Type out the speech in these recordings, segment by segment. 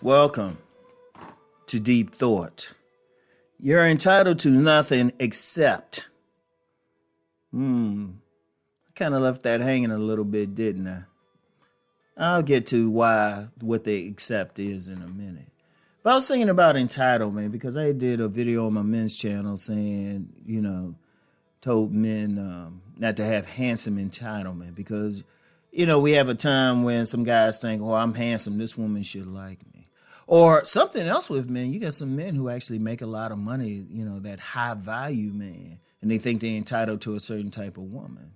Welcome to Deep Thought. You're entitled to nothing except. I kind of left that hanging a little bit, didn't I? I'll get to what the accept is in a minute. But I was thinking about entitlement because I did a video on my men's channel saying, told men not to have handsome entitlement because, we have a time when some guys think, oh, I'm handsome, this woman should like me. Or something else with men, you got some men who actually make a lot of money, that high value man, and they think they're entitled to a certain type of woman.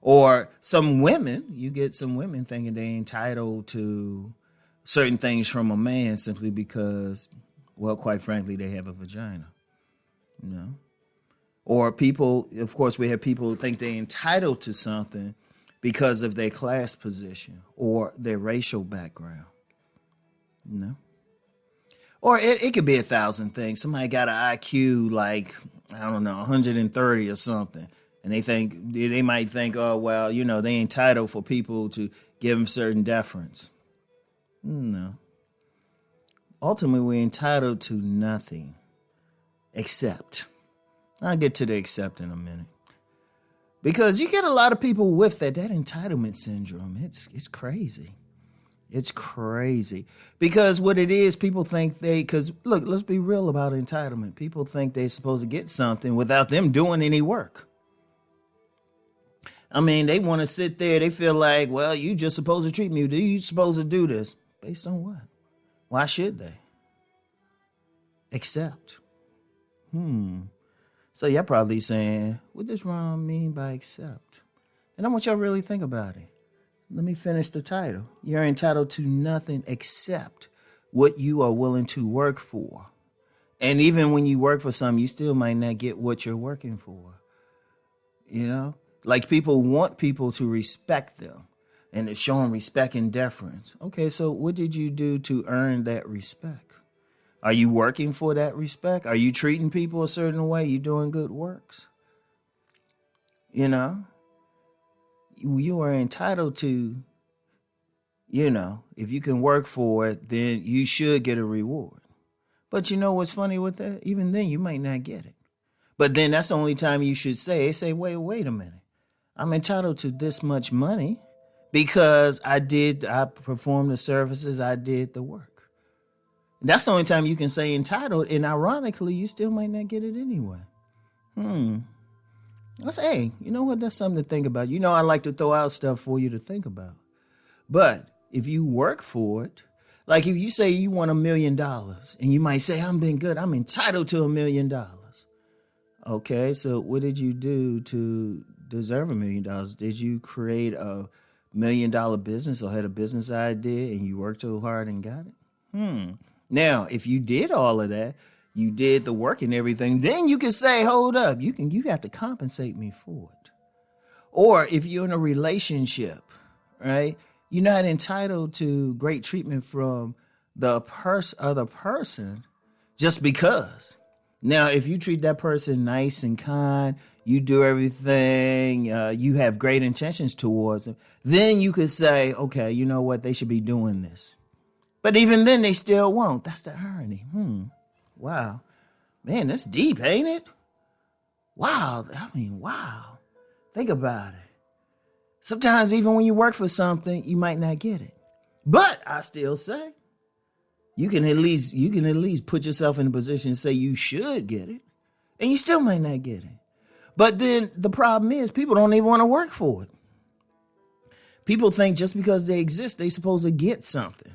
Or some women, you get some women thinking they're entitled to certain things from a man simply because, well, quite frankly, they have a vagina. Or people, of course, we have people who think they're entitled to something because of their class position or their racial background. Or it could be 1,000 things. Somebody got an IQ like, 130 or something. And they might think, oh, well, they entitled for people to give them certain deference. No. Ultimately, we're entitled to nothing except. I'll get to the except in a minute. Because you get a lot of people with that entitlement syndrome. It's crazy. It's crazy. Because what it is, people think look, let's be real about entitlement. People think they're supposed to get something without them doing any work. They want to sit there. They feel like, well, you just supposed to treat me. You supposed to do this. Based on what? Why should they? Accept. So you're probably saying, what does Rom mean by accept? And I want y'all to really think about it. Let me finish the title. You're entitled to nothing except what you are willing to work for. And even when you work for something, you still might not get what you're working for. Like people want people to respect them and to show them respect and deference. Okay, so what did you do to earn that respect? Are you working for that respect? Are you treating people a certain way? You doing good works? You are entitled to, if you can work for it, then you should get a reward. But you know what's funny with that? Even then, you might not get it. But then that's the only time you should say, wait a minute. I'm entitled to this much money because I performed the services, I did the work. That's the only time you can say entitled, and ironically, you still might not get it anyway. Let's say, you know what? That's something to think about. I like to throw out stuff for you to think about. But if you work for it, like if you say you want $1 million, and you might say, I've been good, I'm entitled to $1 million. Okay, so what did you do to deserve $1 million? Did you create a $1 million business or had a business idea and you worked so hard and got it? Now, if you did all of that, you did the work and everything, then you can say, hold up, you have to compensate me for it. Or if you're in a relationship, right, you're not entitled to great treatment from the other person just because. Now, if you treat that person nice and kind, you do everything, you have great intentions towards them, then you could say, okay, you know what, they should be doing this. But even then, they still won't. That's the irony. Wow. Man, that's deep, ain't it? Wow. Wow. Think about it. Sometimes even when you work for something, you might not get it. But I still say, you can at least put yourself in a position to say you should get it. And you still might not get it. But then the problem is people don't even want to work for it. People think just because they exist, they're supposed to get something.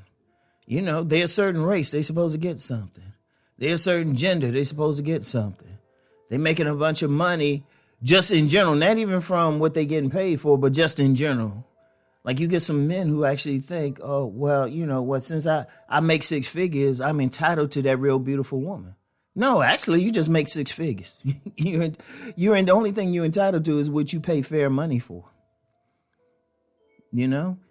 They're a certain race, they're supposed to get something. They're a certain gender, they're supposed to get something. They're making a bunch of money just in general, not even from what they're getting paid for, but just in general. Like you get some men who actually think, oh, well, since I make 6 figures, I'm entitled to that real beautiful woman. No, actually, you just make 6 figures. The only thing you're entitled to is what you pay fair money for.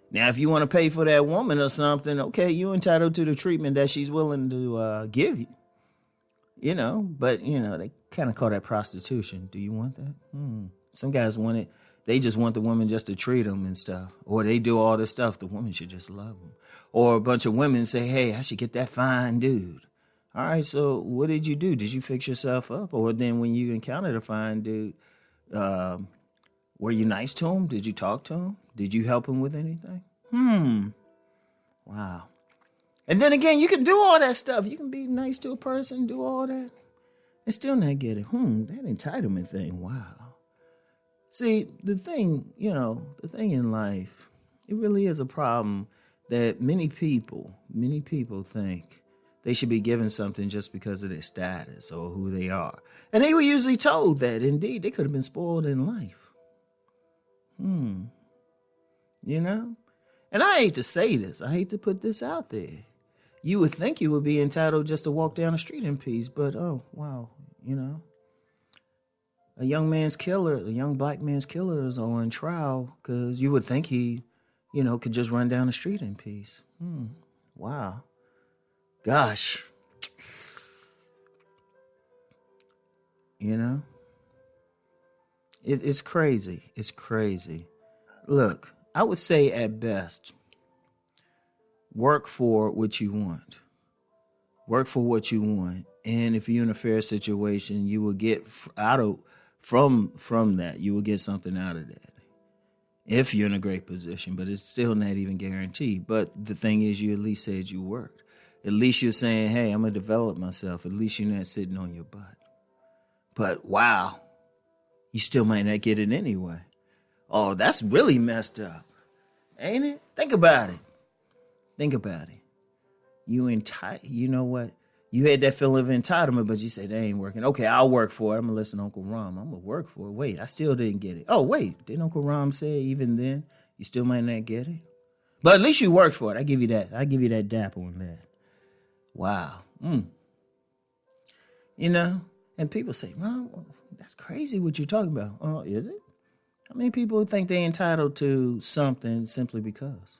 Now, if you want to pay for that woman or something, okay, you're entitled to the treatment that she's willing to give you. But, they kind of call that prostitution. Do you want that? Some guys want it They just want the woman just to treat them and stuff. Or they do all this stuff. The woman should just love them. Or a bunch of women say, hey, I should get that fine dude. All right, so what did you do? Did you fix yourself up? Or then when you encountered a fine dude, were you nice to him? Did you talk to him? Did you help him with anything? Wow. And then again, you can do all that stuff. You can be nice to a person, do all that, and still not get it. That entitlement thing, wow. See, the thing in life, it really is a problem that many people think they should be given something just because of their status or who they are. And they were usually told that, indeed, they could have been spoiled in life. And I hate to say this. I hate to put this out there. You would think you would be entitled just to walk down the street in peace, but oh, wow, a young black man's killers are on trial because you would think he, could just run down the street in peace. Wow. Gosh. It's crazy. It's crazy. Look, I would say at best, work for what you want. Work for what you want. And if you're in a fair situation, you will get from that, you will get something out of that. If you're in a great position, but it's still not even guaranteed. But the thing is, you at least said you worked. At least you're saying, hey, I'm going to develop myself. At least you're not sitting on your butt. But wow, you still might not get it anyway. Oh, that's really messed up, ain't it? Think about it. You know what? You had that feeling of entitlement, but you said, that ain't working. Okay, I'll work for it. I'm going to listen to Uncle Rom. I'm going to work for it. Wait, I still didn't get it. Oh, wait, didn't Uncle Rom say even then you still might not get it? But at least you worked for it. I give you that. I give you that dap on that. Wow. And people say, well, that's crazy what you're talking about. Oh, is it? How many people think they're entitled to something simply because?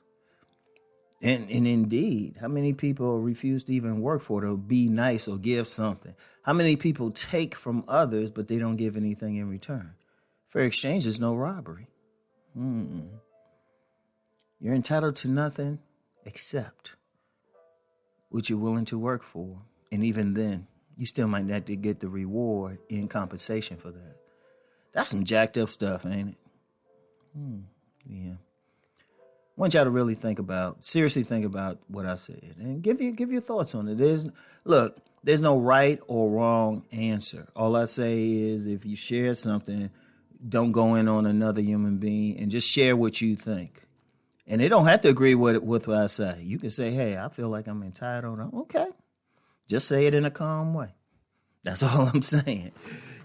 And indeed, how many people refuse to even work for it or be nice or give something? How many people take from others, but they don't give anything in return? Fair exchange is no robbery. You're entitled to nothing except what you're willing to work for. And even then, you still might not get the reward in compensation for that. That's some jacked up stuff, ain't it? Yeah. I want y'all to really seriously think about what I said and give your thoughts on it. There's no right or wrong answer. All I say is if you share something, don't go in on another human being and just share what you think. And they don't have to agree with what I say. You can say, hey, I feel like I'm entitled. Okay. Just say it in a calm way. That's all I'm saying.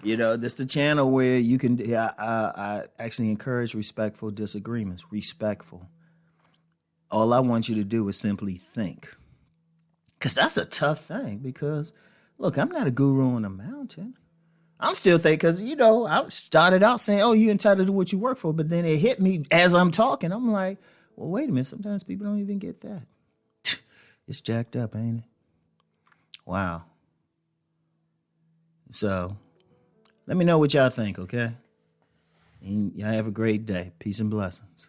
This the channel where you can, I actually encourage respectful disagreements. Respectful. All I want you to do is simply think. Because that's a tough thing because, look, I'm not a guru on a mountain. I'm still thinking because, I started out saying, oh, you're entitled to what you work for. But then it hit me as I'm talking. I'm like, well, wait a minute. Sometimes people don't even get that. It's jacked up, ain't it? Wow. So let me know what y'all think, okay? And y'all have a great day. Peace and blessings.